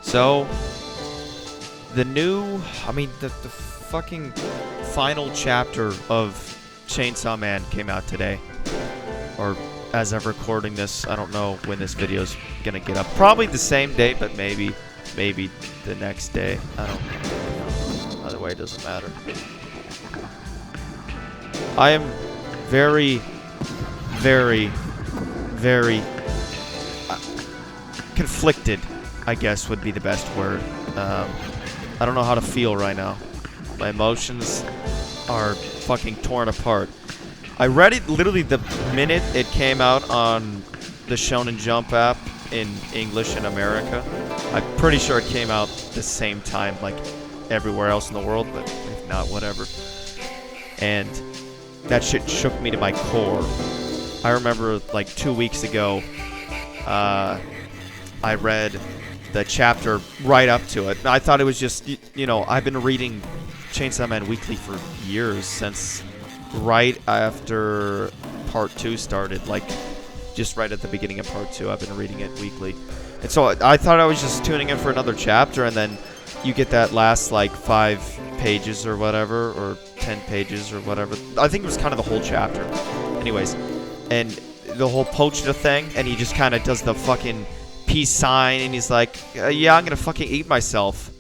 So, the fucking final chapter of Chainsaw Man came out today. Or, as I'm recording this, I don't know when this video's gonna get up. Probably the same day, but maybe the next day. I don't know. Either way, it doesn't matter. I am very, very, very conflicted, I guess would be the best word. I don't know how to feel right now. My emotions are fucking torn apart. I read it literally the minute it came out on the Shonen Jump app in English in America. I'm pretty sure it came out the same time like everywhere else in the world, but if not, whatever. And that shit shook me to my core. I remember like 2 weeks ago, I read the chapter right up to it. I thought it was just, I've been reading Chainsaw Man weekly for years, since right after part 2 started, like just right at the beginning of part 2. I've been reading it weekly. And so I thought I was just tuning in for another chapter, and then you get that last like 5 pages or whatever, or 10 pages or whatever. I think it was kind of the whole chapter. Anyways, and the whole Pochita thing, and he just kind of does the fucking peace sign, and he's like, yeah, I'm gonna fucking eat myself.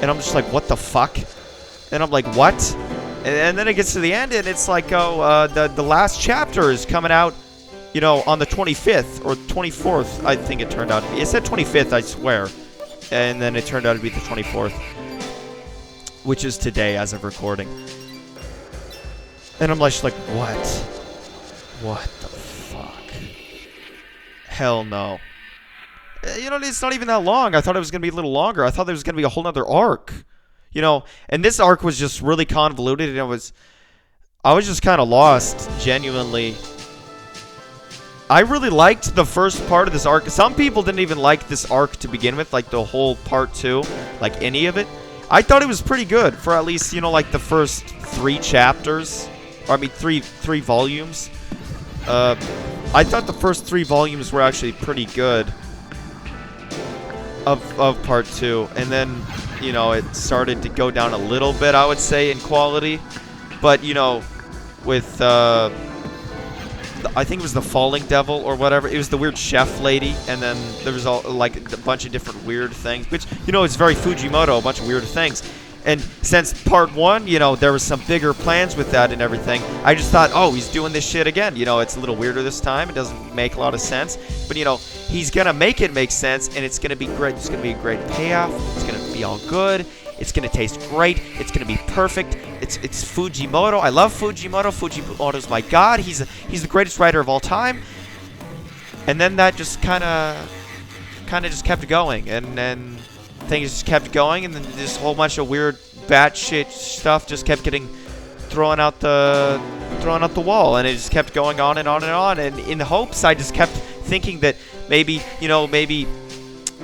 And I'm just like, what the fuck? And I'm like, what? And then it gets to the end, and it's like, the last chapter is coming out, on the 25th or 24th, I think it turned out to be. It said 25th, I swear. And then it turned out to be the 24th, which is today as of recording. And I'm just like, what? What the fuck? Hell no. It's not even that long. I thought it was going to be a little longer. I thought there was going to be a whole other arc. And this arc was just really convoluted, and I was just kind of lost, genuinely. I really liked the first part of this arc. Some people didn't even like this arc to begin with, like the whole part 2, like any of it. I thought it was pretty good for at least, like the first 3 chapters. Or, I mean, three volumes. I thought the first 3 volumes were actually pretty good of part 2. And then, it started to go down a little bit, I would say, in quality. But, with, I think it was the Falling Devil or whatever. It was the weird chef lady, and then there was like a bunch of different weird things, which, it's very Fujimoto, a bunch of weird things. And since part 1, there was some bigger plans with that and everything, I just thought, oh, he's doing this shit again. It's a little weirder this time. It doesn't make a lot of sense. But, he's going to make it make sense, and it's going to be great. It's going to be a great payoff. It's going to be all good. It's going to taste great. It's going to be perfect. It's Fujimoto. I love Fujimoto. Fujimoto's my god. He's the greatest writer of all time. And then that just kind of just kept going, and then things just kept going, and then this whole bunch of weird batshit stuff just kept getting thrown out the wall, and it just kept going on and on and on. And in the hopes, I just kept thinking that maybe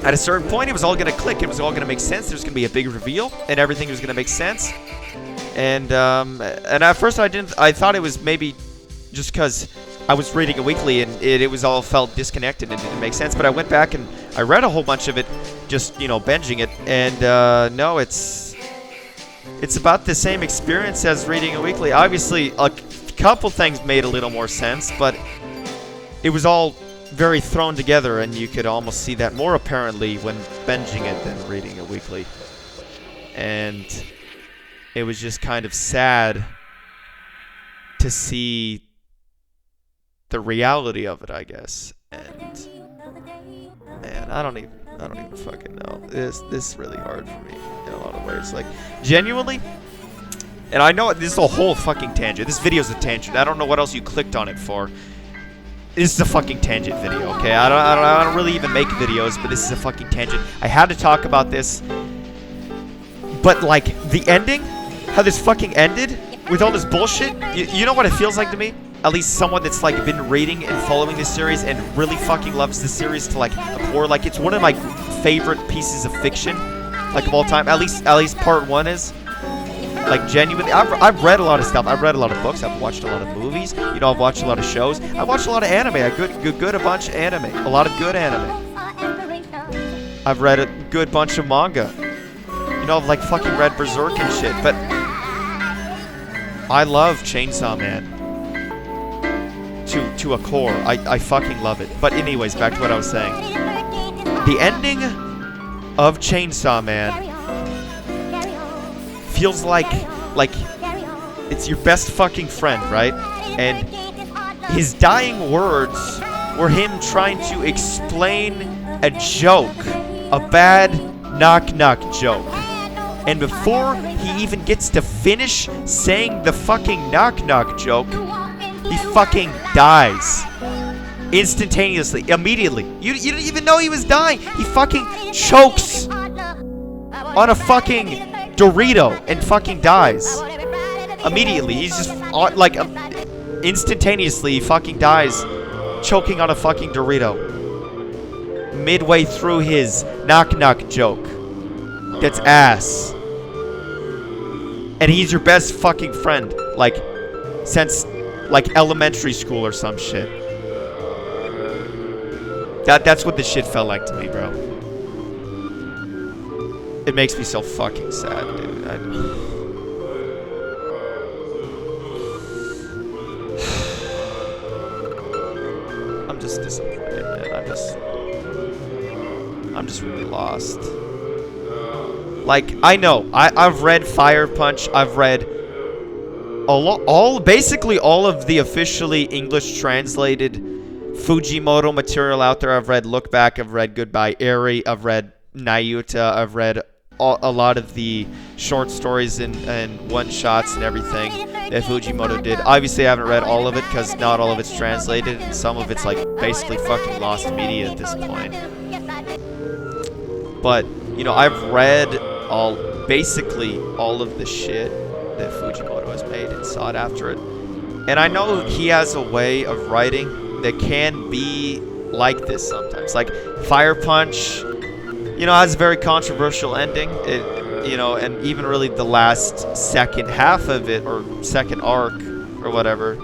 at a certain point it was all gonna click, it was all gonna make sense, there was gonna be a big reveal, and everything was gonna make sense. And at first I thought it was maybe just because I was reading it weekly, and it was all felt disconnected and didn't make sense. But I went back and I read a whole bunch of it, just binging it, and no, it's about the same experience as reading it weekly. Obviously, a couple things made a little more sense, but it was all very thrown together, and you could almost see that more apparently when binging it than reading it weekly. And it was just kind of sad to see the reality of it, I guess. And man, I don't even fucking know. This is really hard for me in a lot of ways. Like, genuinely. And I know this is a whole fucking tangent. This video's a tangent. I don't know what else you clicked on it for. This is a fucking tangent video, okay? I don't really even make videos, but this is a fucking tangent. I had to talk about this. But, like, the ending, how this fucking ended with all this bullshit, you know what it feels like to me? At least someone that's, like, been reading and following this series and really fucking loves this series to, like, a core. Like, it's one of my favorite pieces of fiction, like, of all time. At least part 1 is. Like, genuinely, I've read a lot of stuff. I've read a lot of books. I've watched a lot of movies. I've watched a lot of shows. I've watched a lot of anime. A bunch of anime. A lot of good anime. I've read a good bunch of manga. You know, I've like fucking read Berserk and shit, but I love Chainsaw Man. To a core. I fucking love it. But anyways, back to what I was saying. The ending of Chainsaw Man feels like it's your best fucking friend, right? And his dying words were him trying to explain a joke, a bad knock-knock joke. And before he even gets to finish saying the fucking knock-knock joke, he fucking dies. Instantaneously. Immediately. You didn't even know he was dying. He fucking chokes on a fucking Dorito and fucking dies. Immediately. He's just, like, instantaneously, he fucking dies choking on a fucking Dorito. Midway through his knock-knock joke. That's ass. And he's your best fucking friend. Like, since, like, elementary school or some shit. That's what this shit felt like to me, bro. It makes me so fucking sad, dude. I'm just disappointed, man. I'm just really lost. Like, I know. I've read Fire Punch. I've read basically all of the officially English translated Fujimoto material out there. I've read Look Back. I've read Goodbye Eri. I've read Nayuta. I've read a lot of the short stories and one-shots and everything that Fujimoto did. Obviously, I haven't read all of it because not all of it's translated, and some of it's like basically fucking lost media at this point. But, you know, I've read basically all of the shit that Fujimoto has made and sought after it. And I know he has a way of writing that can be like this sometimes. Like, Fire Punch, you know, has a very controversial ending. You know, and even really the last second half of it, or second arc, or whatever,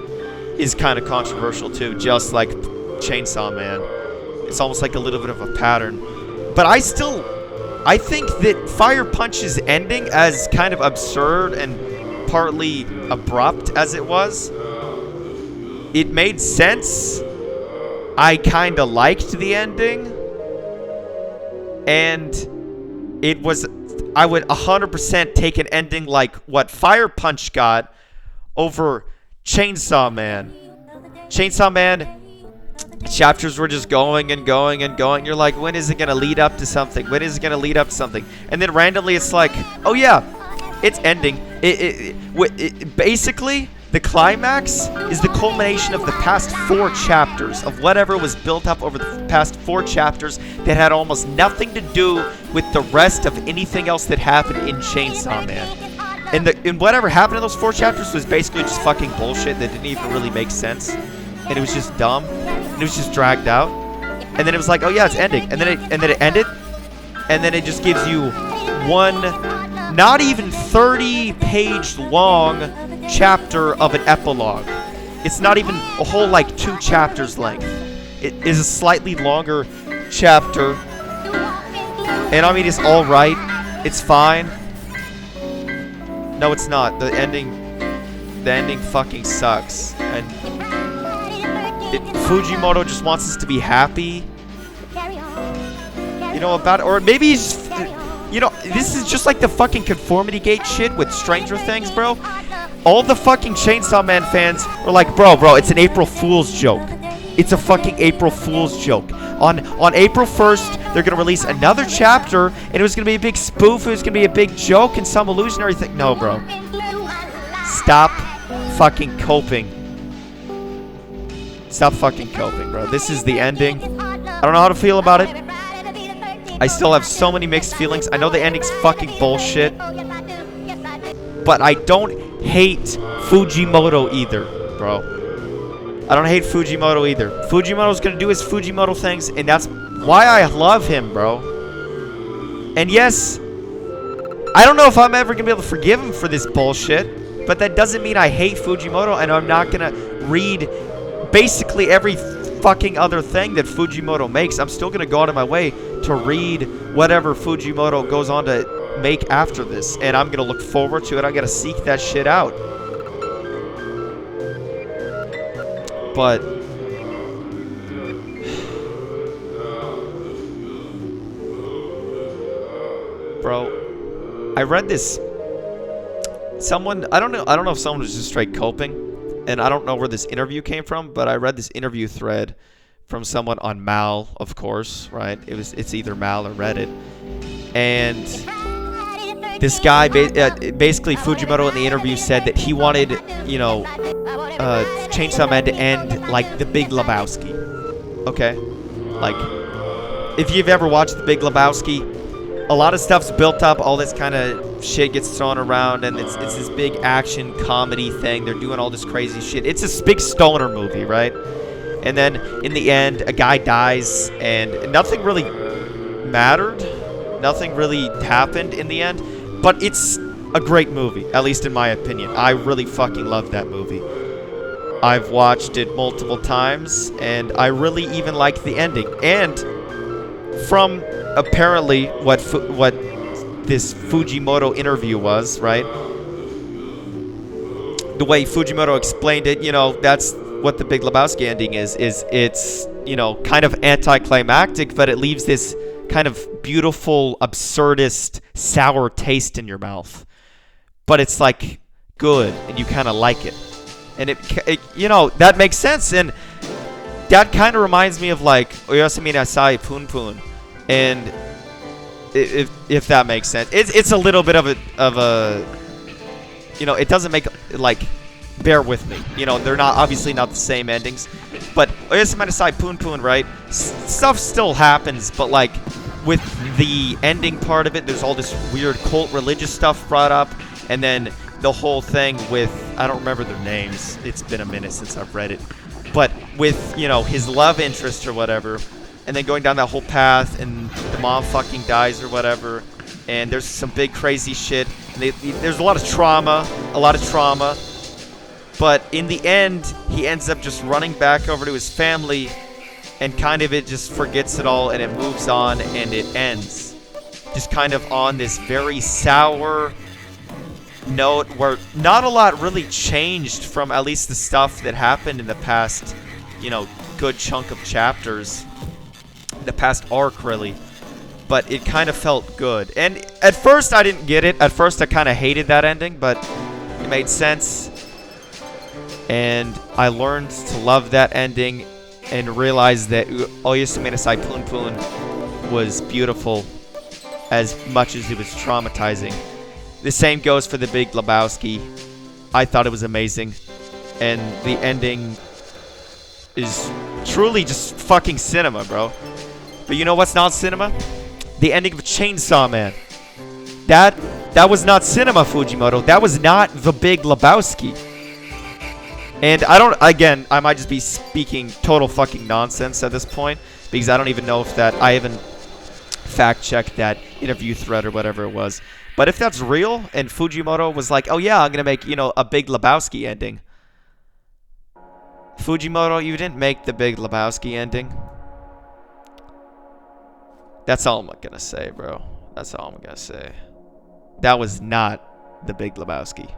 is kind of controversial too, just like Chainsaw Man. It's almost like a little bit of a pattern. But I think that Fire Punch's ending, as kind of absurd and partly abrupt as it was, it made sense. I kind of liked the ending. And it was, I would 100% take an ending like what Fire Punch got over Chainsaw Man. Chainsaw Man, chapters were just going and going and going. You're like, when is it going to lead up to something? When is it going to lead up to something? And then randomly it's like, oh yeah, it's ending. Basically, the climax is the culmination of the past 4 chapters of whatever was built up over the past 4 chapters that had almost nothing to do with the rest of anything else that happened in Chainsaw Man. And whatever happened in those 4 chapters was basically just fucking bullshit that didn't even really make sense. And it was just dumb. And it was just dragged out. And then it was like, oh yeah, it's ending. And then it ended. And then it just gives you one, not even 30-page long chapter of an epilogue. It's not even a whole, like, 2 chapters length. It is a slightly longer chapter. And I mean, it's alright. It's fine. No, it's not. The ending fucking sucks. And Fujimoto just wants us to be happy. You know, about it. Or maybe he's just, you know, this is just like the fucking conformity gate shit with Stranger Things, bro. All the fucking Chainsaw Man fans were like, bro, it's an April Fool's joke. It's a fucking April Fool's joke. On April 1st, they're gonna release another chapter, and it was gonna be a big spoof, it was gonna be a big joke and some illusionary thing. No, bro. Stop fucking coping. Stop fucking coping, bro. This is the ending. I don't know how to feel about it. I still have so many mixed feelings. I know the ending's fucking bullshit. But I don't hate Fujimoto either, bro. I don't hate Fujimoto either. Fujimoto's gonna do his Fujimoto things, and that's why I love him, bro. And yes, I don't know if I'm ever gonna be able to forgive him for this bullshit, but that doesn't mean I hate Fujimoto, and I'm not gonna read basically every fucking other thing that Fujimoto makes. I'm still gonna go out of my way to read whatever Fujimoto goes on to make after this, and I'm gonna look forward to it. I gotta seek that shit out. But bro, I read this. I don't know if someone was just straight coping, and I don't know where this interview came from, but I read this interview thread from someone on Mal, of course, right? It's either Mal or Reddit, and this guy basically Fujimoto in the interview said that he wanted, you know, Chainsaw Man to end like The Big Lebowski. Okay, like if you've ever watched The Big Lebowski, a lot of stuff's built up, all this kind of shit gets thrown around, and it's this big action comedy thing. They're doing all this crazy shit. It's this big stoner movie, right? And then in the end, a guy dies, and nothing really mattered. Nothing really happened in the end. But it's a great movie, at least in my opinion. I really fucking love that movie. I've watched it multiple times, and I really even like the ending. And from apparently what this Fujimoto interview was, right? The way Fujimoto explained it, you know, that's what The Big Lebowski ending is it's, you know, kind of anticlimactic, but it leaves this kind of beautiful, absurdist, sour taste in your mouth. But it's like good, and you kind of like it. And it, you know, that makes sense. And that kind of reminds me of like Oyasumi Nasai Pun Pun. And if that makes sense, it's a little bit of a, you know, it doesn't make, like, bear with me. You know, they're not obviously not the same endings, but Oyasumi Nasai Pun Pun, right? Stuff still happens, but like with the ending part of it, there's all this weird cult religious stuff brought up, and then the whole thing with, I don't remember their names. It's been a minute since I've read it, but with, you know, his love interest or whatever. And then going down that whole path, and the mom fucking dies or whatever, and there's some big crazy shit. And there's a lot of trauma, but in the end, he ends up just running back over to his family, and kind of it just forgets it all, and it moves on, and it ends. Just kind of on this very sour note where not a lot really changed from at least the stuff that happened in the past, you know, good chunk of chapters. The past arc, really. But it kind of felt good. And at first I didn't get it. At first I kind of hated that ending, but it made sense. And I learned to love that ending and realized that Oyasumi Nasai Pun Pun was beautiful as much as it was traumatizing. The same goes for The Big Lebowski. I thought it was amazing. And the ending is truly just fucking cinema, bro. But you know what's not cinema? The ending of Chainsaw Man. That was not cinema, Fujimoto. That was not The Big Lebowski. And I might just be speaking total fucking nonsense at this point, because I don't even know if I haven't fact-checked that interview thread or whatever it was. But if that's real, and Fujimoto was like, oh yeah, I'm gonna make, you know, a Big Lebowski ending. Fujimoto, you didn't make The Big Lebowski ending. That's all I'm gonna say, bro. That's all I'm gonna say. That was not The Big Lebowski.